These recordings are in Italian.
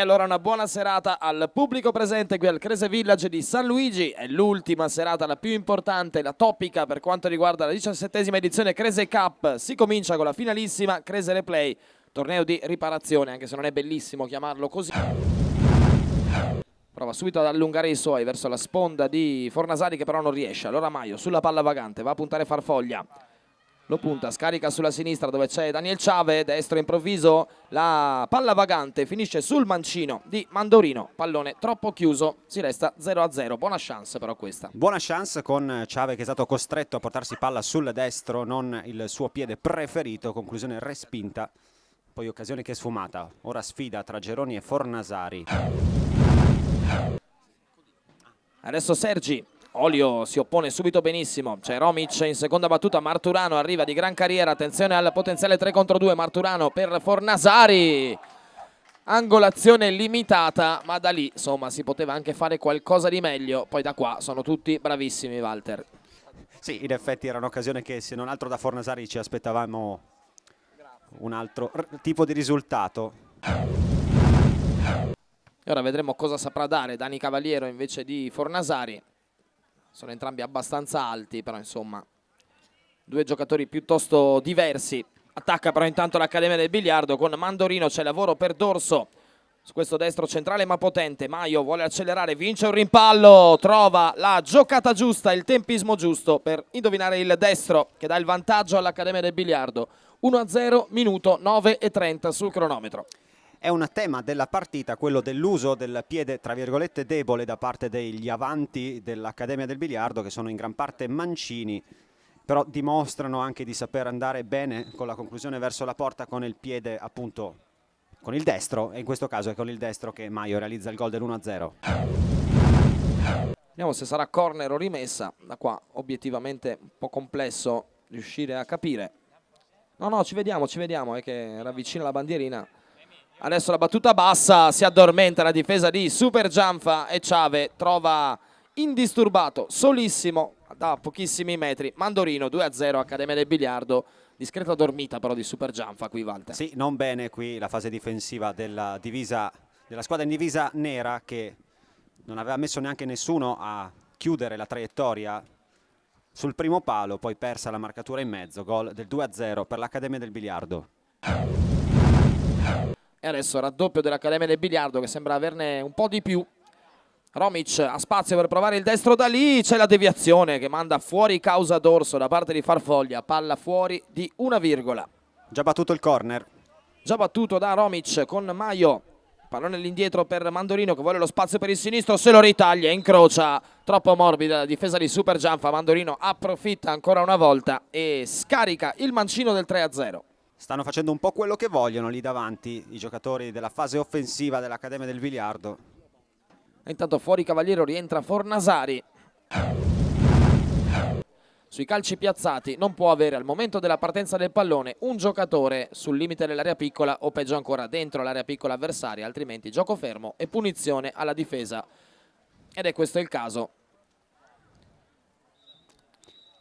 E allora una buona serata al pubblico presente qui al Crese Village di San Luigi. È l'ultima serata, la più importante, la topica per quanto riguarda la 17ª edizione Crese Cup. Si comincia con la finalissima Crese Replay, torneo di riparazione, anche se non è bellissimo chiamarlo così. Prova subito ad allungare i suoi verso la sponda di Fornasari, che però non riesce. Allora Maio sulla palla vagante, va a puntare Farfoglia. Lo punta, scarica sulla sinistra dove c'è Daniel Ciave, destro improvviso, la palla vagante finisce sul mancino di Mandorino, pallone troppo chiuso, si resta 0-0, buona chance però questa. Buona chance con Ciave che è stato costretto a portarsi palla sul destro, non il suo piede preferito, conclusione respinta, poi occasione che è sfumata, ora sfida tra Geroni e Fornasari. Adesso Sergi. Olio si oppone subito benissimo, c'è Romic in seconda battuta, Marturano arriva di gran carriera, attenzione al potenziale 3 contro 2, Marturano per Fornasari, angolazione limitata, ma da lì insomma si poteva anche fare qualcosa di meglio, poi da qua sono tutti bravissimi Walter. Sì, in effetti era un'occasione che se non altro da Fornasari ci aspettavamo un altro tipo di risultato. E ora vedremo cosa saprà dare Dani Cavaliero invece di Fornasari. Sono entrambi abbastanza alti, però insomma due giocatori piuttosto diversi. Attacca però intanto l'Accademia del Biliardo con Mandorino, c'è lavoro per Dorso. Su questo destro centrale ma potente, Maio vuole accelerare, vince un rimpallo, trova la giocata giusta, il tempismo giusto per indovinare il destro che dà il vantaggio all'Accademia del Biliardo. 1-0, minuto 9:30 sul cronometro. È un tema della partita quello dell'uso del piede tra virgolette debole da parte degli avanti dell'Accademia del Biliardo, che sono in gran parte mancini, però dimostrano anche di saper andare bene con la conclusione verso la porta con il piede appunto con il destro, e in questo caso è con il destro che Maio realizza il gol del 1-0. Vediamo se sarà corner o rimessa. Da qua obiettivamente un po' complesso riuscire a capire. No, ci vediamo, è che ravvicina la bandierina. Adesso la battuta bassa, si addormenta la difesa di Super Gianfa e Ciave trova indisturbato, solissimo, da pochissimi metri, Mandorino. 2-0, Accademia del Biliardo. Discreta dormita però di Super Gianfa qui, Walter. Sì, non bene qui la fase difensiva della squadra in divisa nera, che non aveva messo neanche nessuno a chiudere la traiettoria sul primo palo, poi persa la marcatura in mezzo, gol del 2-0 per l'Accademia del Biliardo. E adesso raddoppio dell'Accademia del Biliardo, che sembra averne un po' di più. Romic ha spazio per provare il destro, da lì c'è la deviazione che manda fuori causa Dorso da parte di Farfoglia, palla fuori di una virgola. Già battuto il corner. Già battuto da Romic con Maio, pallone all'indietro per Mandorino che vuole lo spazio per il sinistro, se lo ritaglia, incrocia, troppo morbida la difesa di Super Gianfa. Mandorino approfitta ancora una volta e scarica il mancino del 3-0. Stanno facendo un po' quello che vogliono lì davanti i giocatori della fase offensiva dell'Accademia del Biliardo. Intanto fuori Cavaliero, rientra Fornasari. Sui calci piazzati non può avere al momento della partenza del pallone un giocatore sul limite dell'area piccola o peggio ancora dentro l'area piccola avversaria, altrimenti gioco fermo e punizione alla difesa. Ed è questo il caso.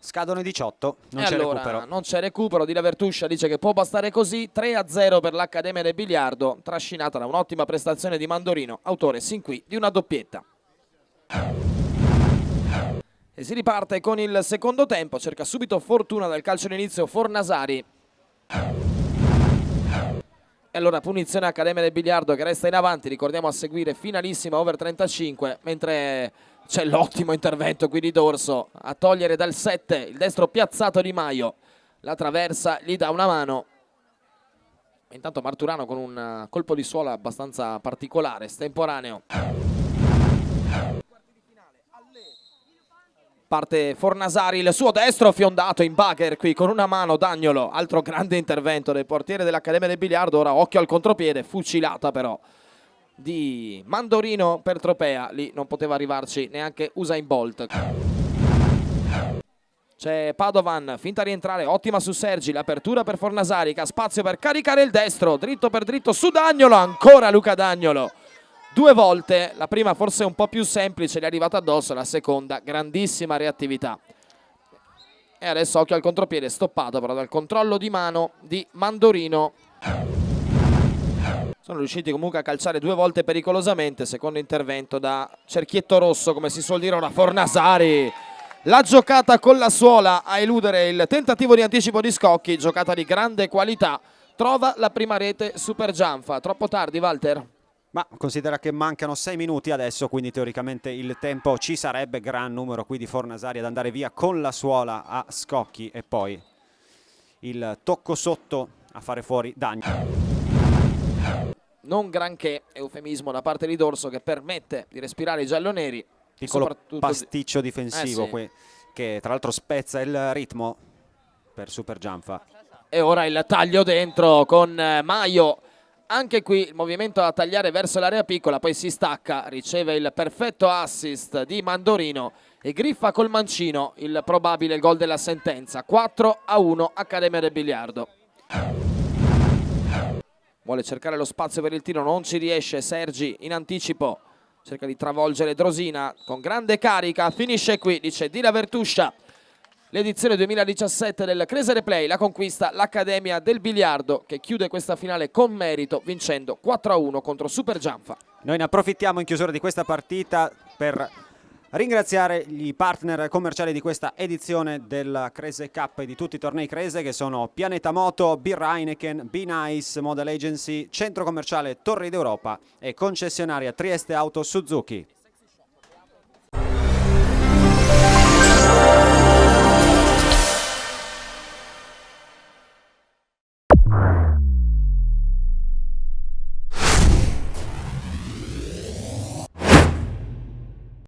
Scadono i 18, non c'è recupero. Non c'è recupero, Di Lavertuscia dice che può bastare così. 3-0 per l'Accademia del Biliardo, trascinata da un'ottima prestazione di Mandorino, autore sin qui di una doppietta. E si riparte con il secondo tempo, cerca subito fortuna dal calcio d'inizio Fornasari. E allora punizione Accademia del Biliardo che resta in avanti, ricordiamo a seguire finalissima over 35, mentre c'è l'ottimo intervento qui di Dorso a togliere dal 7 il destro piazzato di Maio, la traversa, gli dà una mano. Intanto Marturano con un colpo di suola abbastanza particolare, estemporaneo. Parte Fornasari, il suo destro fiondato in bugger qui con una mano Dagnolo, altro grande intervento del portiere dell'Accademia del Biliardo. Ora occhio al contropiede, fucilata però di Mandorino per Tropea, lì non poteva arrivarci neanche Usain Bolt. C'è Padovan, finta a rientrare, ottima su Sergi, l'apertura per Fornasari che ha spazio per caricare il destro, dritto per dritto su Dagnolo, ancora Luca Dagnolo. 2 volte, la prima forse un po' più semplice, gli è arrivata addosso, la seconda grandissima reattività. E adesso occhio al contropiede, stoppato però dal controllo di mano di Mandorino. Sono riusciti comunque a calciare 2 volte pericolosamente. Secondo intervento da cerchietto rosso, come si suol dire ora, Fornasari. La giocata con la suola a eludere il tentativo di anticipo di Scocchi, giocata di grande qualità. Trova la prima rete Super Gianfa. Troppo tardi, Walter? Ma considera che mancano 6 minuti adesso, quindi teoricamente il tempo ci sarebbe. Gran numero qui di Fornasari ad andare via con la suola a Scocchi e poi il tocco sotto a fare fuori Dagni. Non granché, eufemismo da parte di Dorso che permette di respirare i gialloneri. Piccolo pasticcio difensivo sì, che tra l'altro spezza il ritmo per Super Gianfa. E ora il taglio dentro con Maio. Anche qui il movimento a tagliare verso l'area piccola, poi si stacca, riceve il perfetto assist di Mandorino e griffa col mancino il probabile gol della sentenza. 4-1 Accademia del Biliardo. Vuole cercare lo spazio per il tiro, non ci riesce. Sergi in anticipo cerca di travolgere Drosina con grande carica, finisce qui, dice Dila Vertuscia. L'edizione 2017 del Cresere Play la conquista l'Accademia del Biliardo, che chiude questa finale con merito vincendo 4-1 contro Super Gianfa. Noi ne approfittiamo in chiusura di questa partita per ringraziare i partner commerciali di questa edizione del Crese Cup e di tutti i tornei Crese, che sono Pianeta Moto, Birra Heineken, Be Nice Model Agency, Centro Commerciale Torri d'Europa e concessionaria Trieste Auto Suzuki.